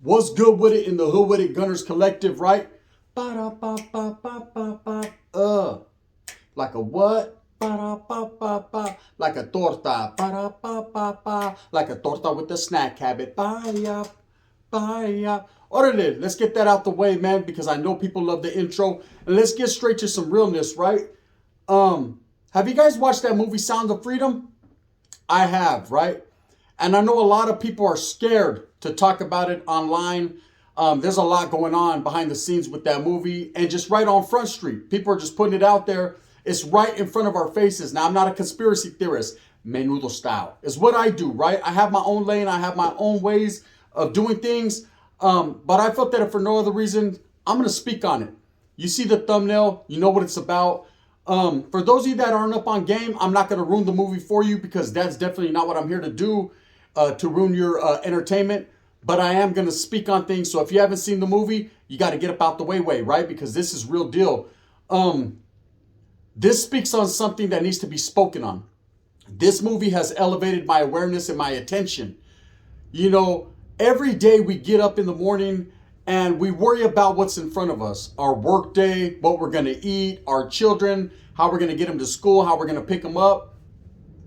What's good with it in the Hood With It Gunners Collective, right? Ba-da-ba-ba-ba-ba-ba. Like a what? Ba-da-ba-ba-ba. Like a torta. Ba-da-ba-ba-ba. Like a torta with a snack habit. Bye-ya. Bye-ya. Orderly, let's get that out the way, man, because I know people love the intro. And let's get straight to some realness, right? Have you guys watched that movie Sound of Freedom? I have, right? And I know a lot of people are scared to talk about it online. There's a lot going on behind the scenes with that movie and just right on Front Street. People are just putting it out there. It's right in front of our faces. Now, I'm not a conspiracy theorist. Menudo style is what I do, right? I have my own lane. I have my own ways of doing things. But I felt that if for no other reason, I'm going to speak on it. You see the thumbnail. You know what it's about. For those of you that aren't up on game, I'm not going to ruin the movie for you because that's definitely not what I'm here to do, to ruin your entertainment. But I am going to speak on things. So if you haven't seen the movie, you got to get up out the way, right? Because this is real deal. This speaks on something that needs to be spoken on. This movie has elevated my awareness and my attention. You know, every day we get up in the morning and we worry about what's in front of us. Our work day, what we're going to eat, our children, how we're going to get them to school, how we're going to pick them up.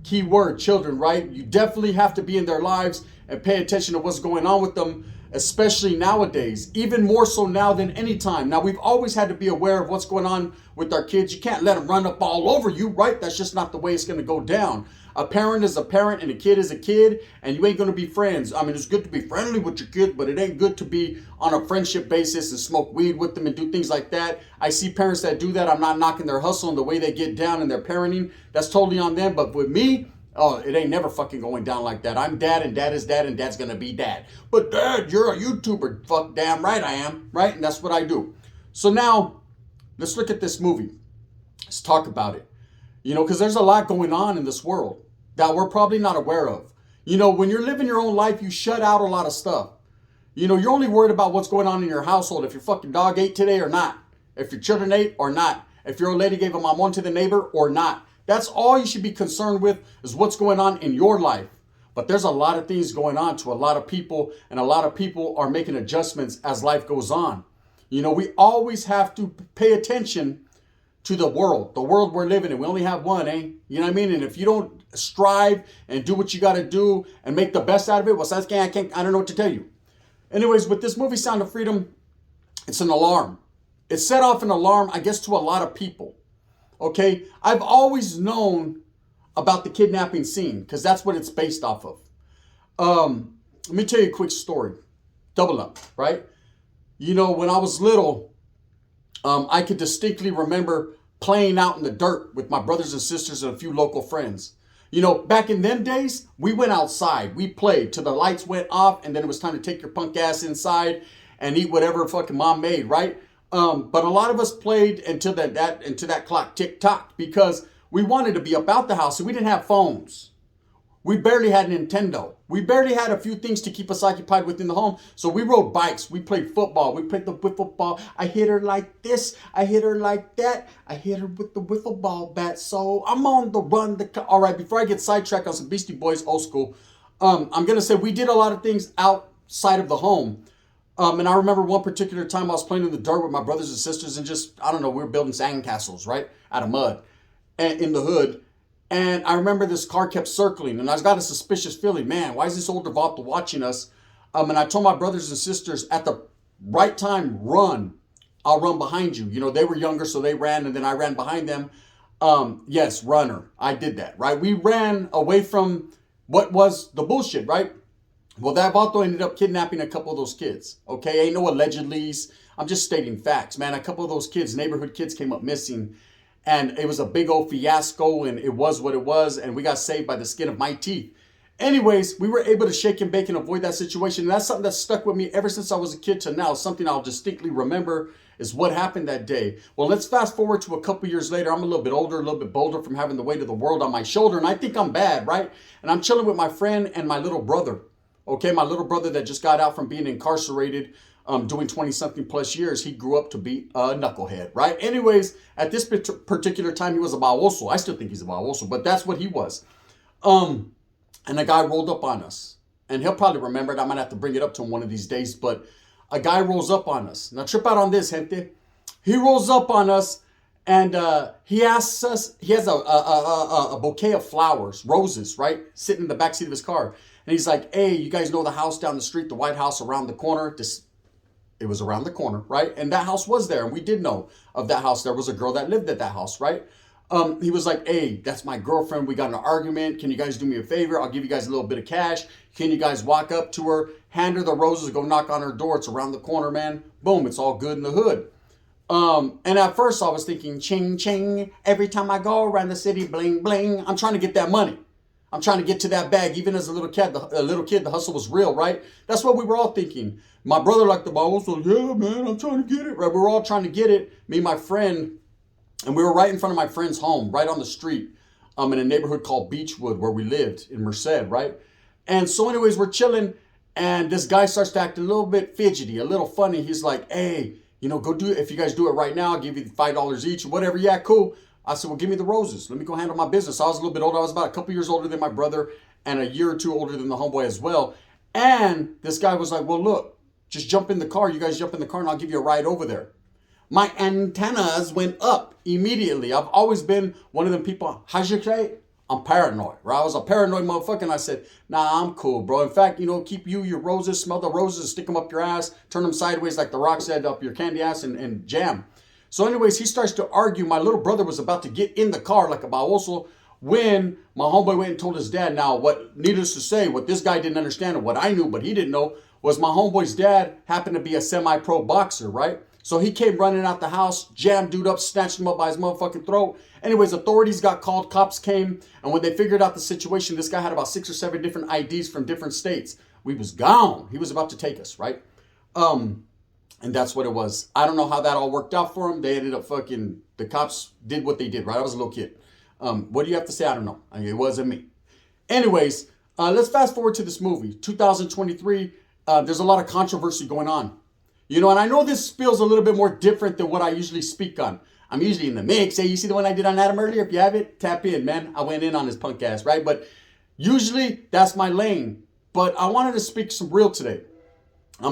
Key word, children, right? You definitely have to be in their lives and pay attention to what's going on with them, especially nowadays, even more so now than any time. Now, we've always had to be aware of what's going on with our kids. You can't let them run up all over you, right? That's just not the way it's going to go down. A parent is a parent and a kid is a kid, and you ain't going to be friends. I mean, it's good to be friendly with your kids, but it ain't good to be on a friendship basis and smoke weed with them and do things like that. I see parents that do that. I'm not knocking their hustle and the way they get down in their parenting. That's totally on them. But with me, oh, it ain't never fucking going down like that. I'm dad and dad is dad and dad's going to be dad. But dad, you're a YouTuber. Fuck, damn right I am, right? And that's what I do. So now, let's look at this movie. Let's talk about it. You know, because there's a lot going on in this world that we're probably not aware of. You know, when you're living your own life, you shut out a lot of stuff. You know, you're only worried about what's going on in your household. If your fucking dog ate today or not. If your children ate or not. If your old lady gave a mamon to the neighbor or not. That's all you should be concerned with is what's going on in your life. But there's a lot of things going on to a lot of people, and a lot of people are making adjustments as life goes on. You know, we always have to pay attention to the world we're living in. We only have one, eh? You know what I mean? And if you don't strive and do what you got to do and make the best out of it, well, I don't know what to tell you. Anyways, with this movie, Sound of Freedom, it's an alarm. It set off an alarm, I guess, to a lot of people. Okay, I've always known about the kidnapping scene because that's what it's based off of. Let me tell you a quick story. Double up, right? You know, when I was little, I could distinctly remember playing out in the dirt with my brothers and sisters and a few local friends. You know, back in them days, we went outside. We played till the lights went off, and then it was time to take your punk ass inside and eat whatever fucking mom made, right? But a lot of us played until that clock tick-tocked because we wanted to be about the house, so we didn't have phones. We barely had Nintendo. We barely had a few things to keep us occupied within the home. So we rode bikes. We played football. We played the wiffle ball. I hit her like this. I hit her like that. I hit her with the wiffle ball bat. So I'm on the run. All right, before I get sidetracked on some Beastie Boys old school, I'm going to say we did a lot of things outside of the home. And I remember one particular time I was playing in the dirt with my brothers and sisters and just, I don't know, we were building sandcastles, right? Out of mud and in the hood. And I remember this car kept circling and I got a suspicious feeling, man, why is this older Vato watching us? And I told my brothers and sisters at the right time, run. I'll run behind you. You know, they were younger, so they ran and then I ran behind them. Yes, runner. I did that, right? We ran away from what was the bullshit, right? Well, that Vato ended up kidnapping a couple of those kids. Okay, ain't no allegedlys. I'm just stating facts, man. A couple of those kids, neighborhood kids, came up missing. And it was a big old fiasco, and it was what it was, and we got saved by the skin of my teeth. Anyways, we were able to shake and bake and avoid that situation. And that's something that stuck with me ever since I was a kid to now. Something I'll distinctly remember is what happened that day. Well, let's fast forward to a couple years later. I'm a little bit older, a little bit bolder from having the weight of the world on my shoulder. And I think I'm bad, right? And I'm chilling with my friend and my little brother. Okay, my little brother that just got out from being incarcerated, doing 20 something plus years. He grew up to be a knucklehead, right? Anyways, at this particular time, he was a baboso. I still think he's a baboso, but that's what he was. And a guy rolled up on us. And he'll probably remember it. I might have to bring it up to him one of these days. But a guy rolls up on us. Now, trip out on this, gente. He rolls up on us and he asks us, he has a bouquet of flowers, roses, right? Sitting in the backseat of his car. And he's like, hey, you guys know the house down the street, the White House around the corner? It was around the corner, right? And that house was there. And we did know of that house. There was a girl that lived at that house, right? He was like, hey, that's my girlfriend. We got in an argument. Can you guys do me a favor? I'll give you guys a little bit of cash. Can you guys walk up to her, hand her the roses, go knock on her door? It's around the corner, man. Boom, it's all good in the hood. And at first I was thinking, ching, ching. Every time I go around the city, bling, bling. I'm trying to get that money. I'm trying to get to that bag. Even as a little kid, the hustle was real, right? That's what we were all thinking. My brother, like the Bible, was like, yeah, man, I'm trying to get it. Right? We were all trying to get it. Me and my friend. And we were right in front of my friend's home, right on the street, in a neighborhood called Beechwood, where we lived in Merced, right? And so anyways, we're chilling, and this guy starts to act a little bit fidgety, a little funny. He's like, hey, go do it. If you guys do it right now, I'll give you $5 each, whatever. Yeah, cool. I said, well, give me the roses. Let me go handle my business. I was a little bit older. I was about a couple years older than my brother and a year or two older than the homeboy as well. And this guy was like, well, look, just jump in the car. You guys jump in the car, and I'll give you a ride over there. My antennas went up immediately. I've always been one of them people, how'd you say? I'm paranoid, right? I was a paranoid motherfucker, and I said, nah, I'm cool, bro. In fact, keep your roses, smell the roses, stick them up your ass, turn them sideways like the Rock said, up your candy ass, and jam. So anyways, he starts to argue. My little brother was about to get in the car like a baboso when my homeboy went and told his dad. Now, needless to say, what this guy didn't understand and what I knew, but he didn't know, was my homeboy's dad happened to be a semi-pro boxer, right? So he came running out the house, jammed dude up, snatched him up by his motherfucking throat. Anyways, authorities got called, cops came, and when they figured out the situation, this guy had about 6 or 7 different IDs from different states. We was gone. He was about to take us, right? And that's what it was. I don't know how that all worked out for him. They ended up the cops did what they did, right? I was a little kid. What do you have to say? I don't know. It wasn't me. Anyways, let's fast forward to this movie, 2023. There's a lot of controversy going on. And I know this feels a little bit more different than what I usually speak on. I'm usually in the mix. Hey, you see the one I did on Adam earlier? If you have it, tap in, man. I went in on his punk ass, right? But usually that's my lane. But I wanted to speak some real today.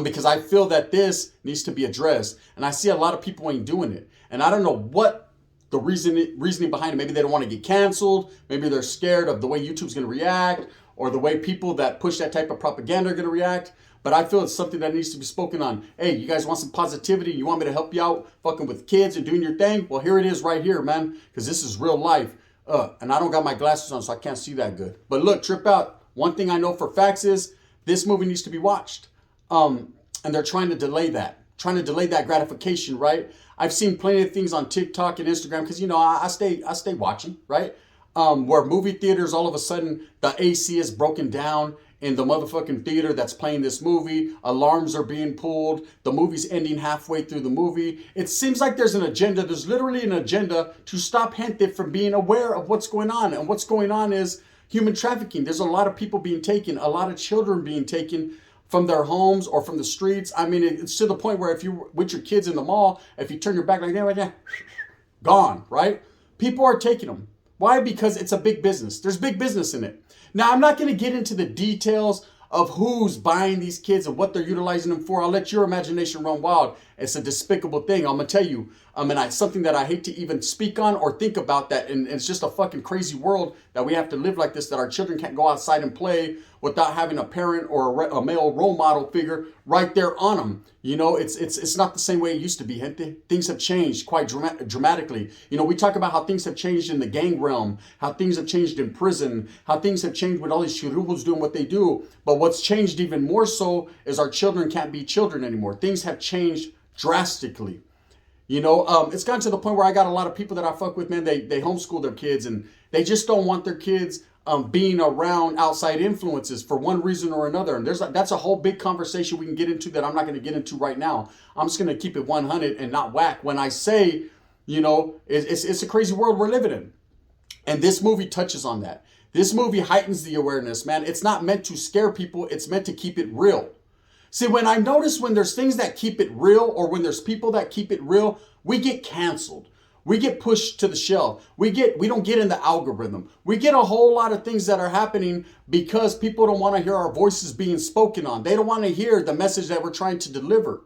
Because I feel that this needs to be addressed. And I see a lot of people ain't doing it. And I don't know what the reasoning behind it. Maybe they don't want to get canceled. Maybe they're scared of the way YouTube's going to react, or the way people that push that type of propaganda are going to react. But I feel it's something that needs to be spoken on. Hey, you guys want some positivity? You want me to help you out fucking with kids and doing your thing? Well, here it is right here, man. Because this is real life. And I don't got my glasses on, so I can't see that good. But look, trip out. One thing I know for facts is this movie needs to be watched. And they're trying to delay that. Trying to delay that gratification, right? I've seen plenty of things on TikTok and Instagram because, I stay watching, right? Where movie theaters, all of a sudden, the AC is broken down in the motherfucking theater that's playing this movie. Alarms are being pulled. The movie's ending halfway through the movie. It seems like there's an agenda. There's literally an agenda to stop gente from being aware of what's going on. And what's going on is human trafficking. There's a lot of people being taken, a lot of children being taken from their homes or from the streets. I mean, it's to the point where if you're with your kids in the mall, if you turn your back like that, right now, gone, right? People are taking them. Why? Because it's a big business. There's big business in it. Now, I'm not going to get into the details of who's buying these kids and what they're utilizing them for. I'll let your imagination run wild. It's a despicable thing. I'm going to tell you, something that I hate to even speak on or think about that. And it's just a fucking crazy world that we have to live like this, that our children can't go outside and play without having a parent or a male role model figure right there on them. It's not the same way it used to be, gente. Things have changed quite dramatically. We talk about how things have changed in the gang realm, how things have changed in prison, how things have changed with all these chirujos doing what they do. But what's changed even more so is our children can't be children anymore. Things have changed drastically. It's gotten to the point where I got a lot of people that I fuck with, man. They homeschool their kids and they just don't want their kids being around outside influences for one reason or another. And that's a whole big conversation we can get into that I'm not going to get into right now. I'm just going to keep it 100 and not whack when I say, it's a crazy world we're living in. And this movie touches on that. This movie heightens the awareness, man. It's not meant to scare people. It's meant to keep it real. See, when I notice when there's things that keep it real, or when there's people that keep it real, we get canceled. We get pushed to the shelf. We don't get in the algorithm. We get a whole lot of things that are happening because people don't want to hear our voices being spoken on. They don't want to hear the message that we're trying to deliver.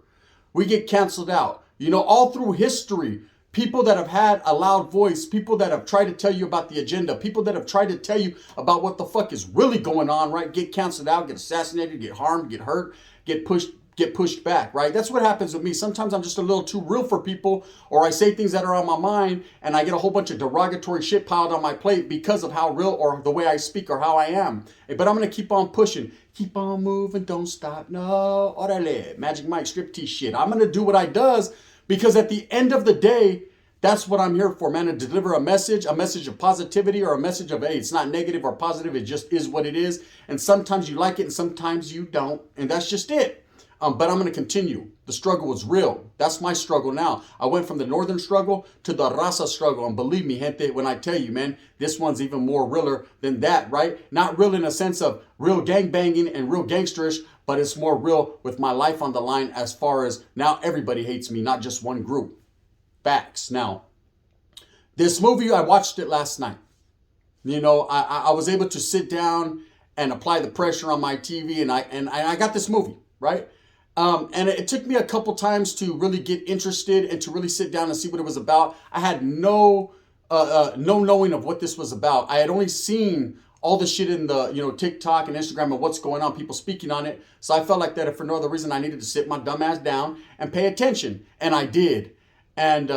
We get canceled out. All through history, people that have had a loud voice, people that have tried to tell you about the agenda, people that have tried to tell you about what the fuck is really going on, right? Get canceled out, get assassinated, get harmed, get hurt, get pushed back, right? That's what happens with me. Sometimes I'm just a little too real for people, or I say things that are on my mind and I get a whole bunch of derogatory shit piled on my plate because of how real or the way I speak or how I am. But I'm going to keep on pushing. Keep on moving, don't stop. No, orale. Magic Mike striptease shit. I'm going to do what I does because at the end of the day, that's what I'm here for, man, to deliver a message of positivity, or a message of, hey, it's not negative or positive. It just is what it is. And sometimes you like it and sometimes you don't. And that's just it. But I'm going to continue. The struggle is real. That's my struggle now. I went from the northern struggle to the raza struggle. And believe me, gente, when I tell you, man, this one's even more realer than that, right? Not real in a sense of real gangbanging and real gangsterish, but it's more real with my life on the line, as far as now everybody hates me, not just one group. Facts. Now, this movie, I watched it last night. I was able to sit down and apply the pressure on my TV, and I got this movie, right? And it took me a couple times to really get interested and to really sit down and see what it was about. I had no knowing of what this was about. I had only seen all the shit in the TikTok and Instagram and what's going on, people speaking on it. So I felt like that if for no other reason, I needed to sit my dumb ass down and pay attention, and I did. And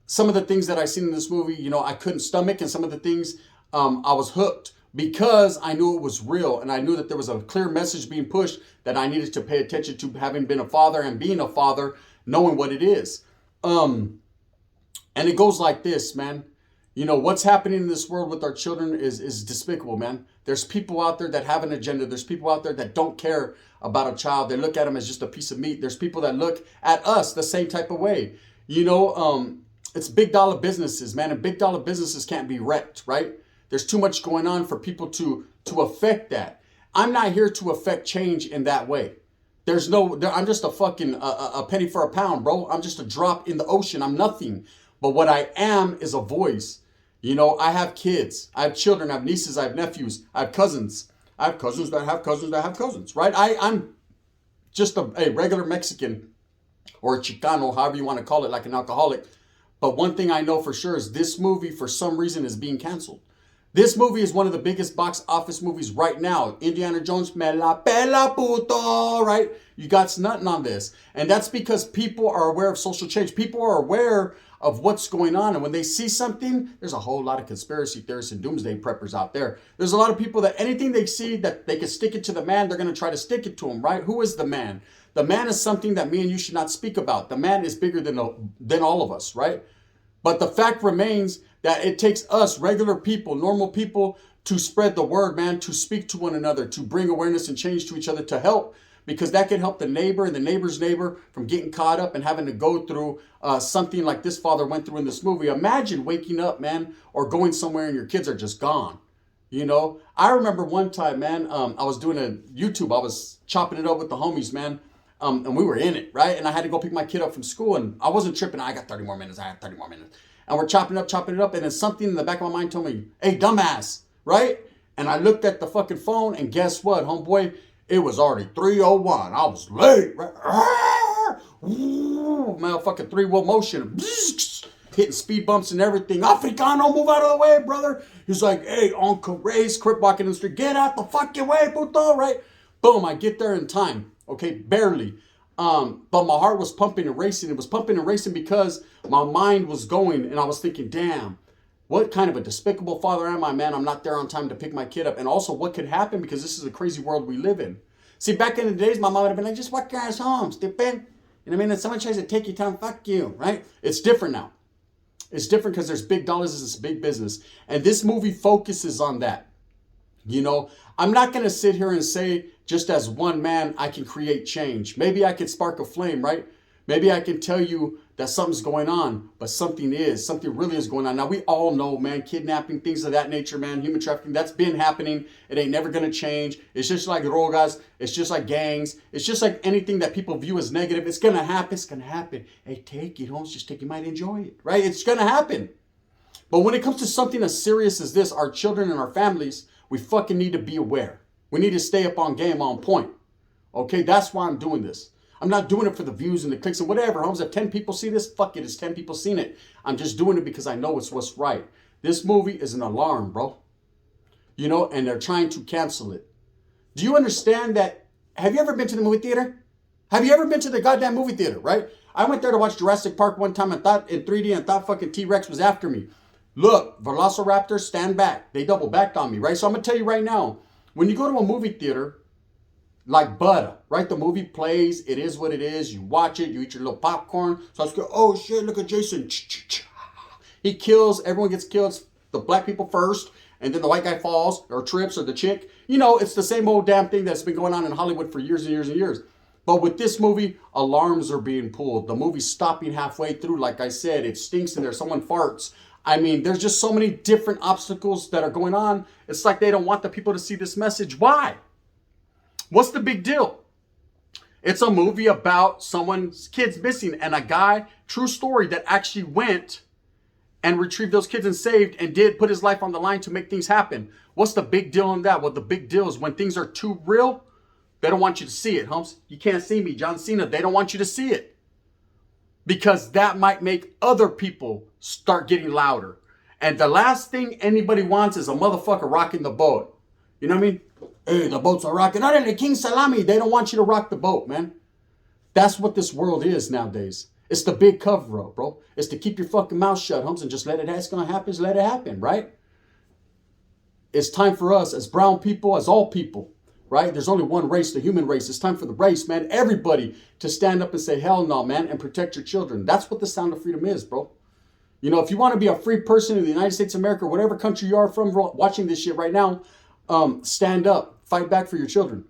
some of the things that I seen in this movie, I couldn't stomach, and some of the things I was hooked, because I knew it was real, and I knew that there was a clear message being pushed that I needed to pay attention to, having been a father and being a father, knowing what it is. And it goes like this, man. What's happening in this world with our children is despicable, man. There's people out there that have an agenda. There's people out there that don't care about a child. They look at them as just a piece of meat. There's people that look at us the same type of way. It's big dollar businesses, man, and big dollar businesses can't be wrecked, right? There's too much going on for people to affect that. I'm not here to affect change in that way. I'm just a fucking a penny for a pound, bro. I'm just a drop in the ocean. I'm nothing. But what I am is a voice. I have kids. I have children. I have nieces. I have nephews. I have cousins. I have cousins that have cousins that have cousins, right? I'm just a regular Mexican, or a Chicano, however you want to call it, like an alcoholic. But one thing I know for sure is this movie, for some reason, is being canceled. This movie is one of the biggest box office movies right now. Indiana Jones, me la pela puto, right? You got nothing on this. And that's because people are aware of social change. People are aware of what's going on. And when they see something, there's a whole lot of conspiracy theorists and doomsday preppers out there. There's a lot of people that anything they see that they can stick it to the man, they're going to try to stick it to him, right? Who is the man? The man is something that me and you should not speak about. The man is bigger than all of us, right? But the fact remains that it takes us, regular people, normal people, to spread the word, man, to speak to one another, to bring awareness and change to each other, to help, because that can help the neighbor and the neighbor's neighbor from getting caught up and having to go through something like this father went through in this movie. Imagine waking up, man, or going somewhere and your kids are just gone. I remember one time, man, I was doing a YouTube. I was chopping it up with the homies, man. And we were in it, right? And I had to go pick my kid up from school, and I wasn't tripping. I got 30 more minutes. I had 30 more minutes. And we're chopping it up. And then something in the back of my mind told me, hey, dumbass, right? And I looked at the fucking phone, and guess what, homeboy? It was already 3:01. I was late, right? Motherfucking three-wheel motion. Hitting speed bumps and everything. Africano, move out of the way, brother. He's like, hey, Uncle Ray's crip walking in the street. Get out the fucking way, puto, right? Boom, I get there in time. Okay, barely. But my heart was pumping and racing. It was pumping and racing because my mind was going, and I was thinking, damn, what kind of a despicable father am I, man? I'm not there on time to pick my kid up. And also, what could happen, because this is a crazy world we live in. See, back in the days, my mom would have been like, just walk your ass home, stupid. You know what I mean? If someone tries to take your time, fuck you, right? It's different now. It's different because there's big dollars, it's big business. And this movie focuses on that. You know, I'm not going to sit here and say just as one man I can create change. Maybe I could spark a flame, right? Maybe I can tell you that something's going on, but something really is going on. Now, we all know, man, kidnapping, things of that nature, man, human trafficking, that's been happening. It ain't never going to change. It's just like drogas. It's just like gangs. It's just like anything that people view as negative. It's going to happen. It's going to happen. Hey, take it home. Just take it. You might enjoy it, right? It's going to happen. But when it comes to something as serious as this, our children and our families, we fucking need to be aware. We need to stay up on game, on point. Okay, that's why I'm doing this. I'm not doing it for the views and the clicks and whatever. Homes, if 10 people see this, fuck it, it's 10 people seen it. I'm just doing it because I know it's what's right. This movie is an alarm, bro. You know, and they're trying to cancel it. Do you understand that? Have you ever been to the movie theater? Have you ever been to the goddamn movie theater, right? I went there to watch Jurassic Park one time and thought in 3D and thought fucking T-Rex was after me. Look, Velociraptors, stand back. They double backed on me, right? So I'm going to tell you right now, when you go to a movie theater, like butter, right? The movie plays, it is what it is. You watch it, you eat your little popcorn. So I was going, oh shit, look at Jason. He kills, everyone gets killed. It's the black people first, and then the white guy falls, or trips, or the chick. You know, it's the same old damn thing that's been going on in Hollywood for years and years and years. But with this movie, alarms are being pulled. The movie's stopping halfway through. Like I said, it stinks in there. Someone farts. I mean, there's just so many different obstacles that are going on. It's like they don't want the people to see this message. Why? What's the big deal? It's a movie about someone's kids missing and a guy, true story, that actually went and retrieved those kids and saved and did put his life on the line to make things happen. What's the big deal in that? Well, the big deal is when things are too real, they don't want you to see it, Humps. You can't see me, John Cena. They don't want you to see it. Because that might make other people start getting louder. And the last thing anybody wants is a motherfucker rocking the boat. You know what I mean? Hey, the boats are rocking. Not the King Salami. They don't want you to rock the boat, man. That's what this world is nowadays. It's the big cover up, bro. It's to keep your fucking mouth shut, Humps, and just let it happen. It's going to happen. Just let it happen, right? It's time for us as brown people, as all people, right? There's only one race, the human race. It's time for the race, man. Everybody to stand up and say, hell no, man, and protect your children. That's what the sound of freedom is, bro. You know, if you want to be a free person in the United States of America, whatever country you are from, watching this shit right now, stand up, fight back for your children.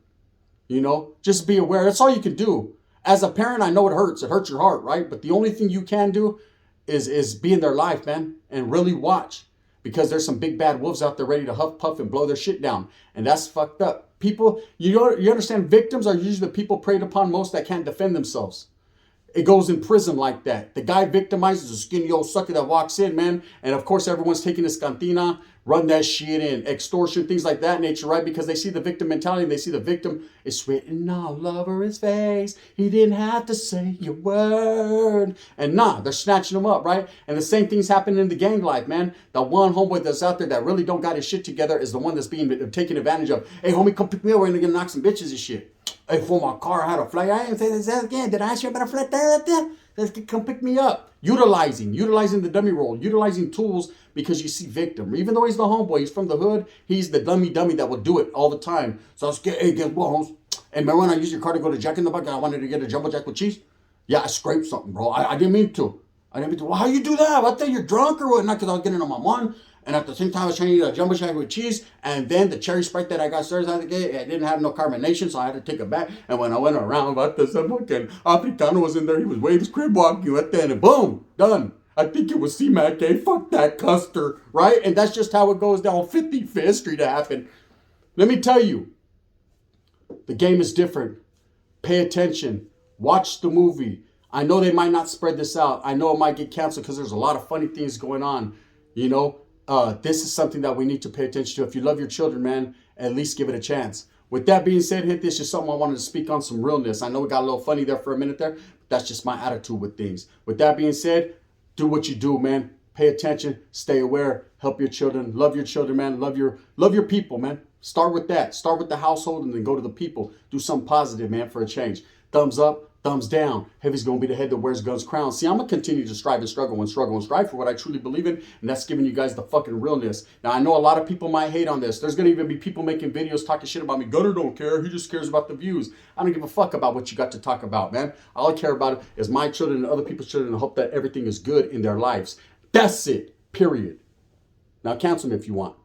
You know, just be aware. That's all you can do. As a parent, I know it hurts. It hurts your heart, right? But the only thing you can do is be in their life, man, and really watch. Because there's some big bad wolves out there ready to huff, puff, and blow their shit down. And that's fucked up. People, you understand, victims are usually the people preyed upon most that can't defend themselves. It goes in prism like that. The guy victimizes a skinny old sucker that walks in, man. And of course, everyone's taking his cantina, run that shit in, extortion, things like that nature, right? Because they see the victim mentality and they see the victim is written all over his face. He didn't have to say a word. And they're snatching him up, right? And the same thing's happening in the gang life, man. The one homeboy that's out there that really don't got his shit together is the one that's being taken advantage of. Hey, homie, come pick me up. We're gonna knock some bitches and shit. Hey, for my car, I had a flight. I didn't say this again. Did I ask you about a flight there? Let's come pick me up. Utilizing the dummy role, utilizing tools because you see victim. Even though he's the homeboy, he's from the hood, he's the dummy that will do it all the time. So I was scared. Hey, guess what, Holmes? Hey, remember when I used your car to go to Jack in the Box and I wanted to get a jumbo jack with cheese? Yeah, I scraped something, bro. I didn't mean to. Well, how you do that? I thought you're drunk or what? Not because I was getting on my mind. And at the same time, I was trying to eat a jumbo jack with cheese. And then the cherry Sprite that I got started out of the gate, it didn't have no carbonation, so I had to take it back. And when I went around, some fucking Africano was in there. He was waving his crib walking right there, and boom, done. I think it was C-Mac, eh? Fuck that Custer, right? And that's just how it goes down 55th Street to happen. Let me tell you, the game is different. Pay attention. Watch the movie. I know they might not spread this out. I know it might get canceled because there's a lot of funny things going on, you know? This is something that we need to pay attention to. If you love your children, man, at least give it a chance. With that being said, this is something I wanted to speak on, some realness. I know it got a little funny there for a minute there, but that's just my attitude with things. With that being said, do what you do, man. Pay attention, stay aware, help your children, love your children, man. Love your people, man. Start with that. Start with the household and then go to the people. Do something positive, man, for a change. Thumbs up. Thumbs down. Heavy's going to be the head that wears Gun's crown. See, I'm going to continue to strive and strive for what I truly believe in, and that's giving you guys the fucking realness. Now, I know a lot of people might hate on this. There's going to even be people making videos talking shit about me. Gunner don't care. He just cares about the views. I don't give a fuck about what you got to talk about, man. All I care about is my children and other people's children and hope that everything is good in their lives. That's it. Period. Now, cancel me if you want.